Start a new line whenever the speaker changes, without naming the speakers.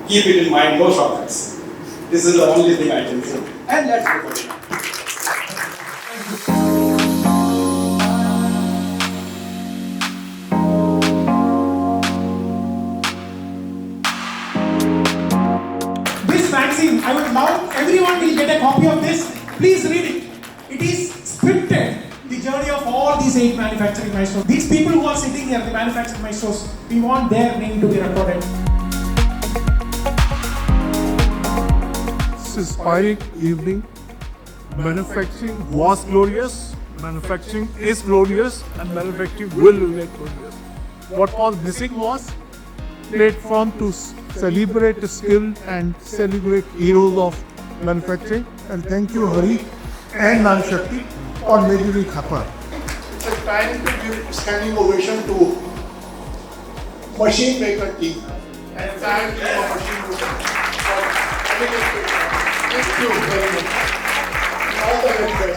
keep it in mind, no shortcuts. This is the only thing I can say. And let's go for it.
This magazine, I would love everyone will get a copy of this. Please read it. It is scripted, the journey of all these 8 manufacturing maestros. These people who are sitting here, the manufacturing maestros, we want their name to be recorded.
This inspiring evening. Manufacturing was glorious, manufacturing is glorious, and manufacturing will remain glorious. What was missing was platform to celebrate the skill and celebrate heroes of manufacturing.
And thank you, Hari and Nal Shakti for making it happen.
It's a time to give standing ovation to machine maker team. And entire team of machine makers for having it. Thank you very much. All the very best.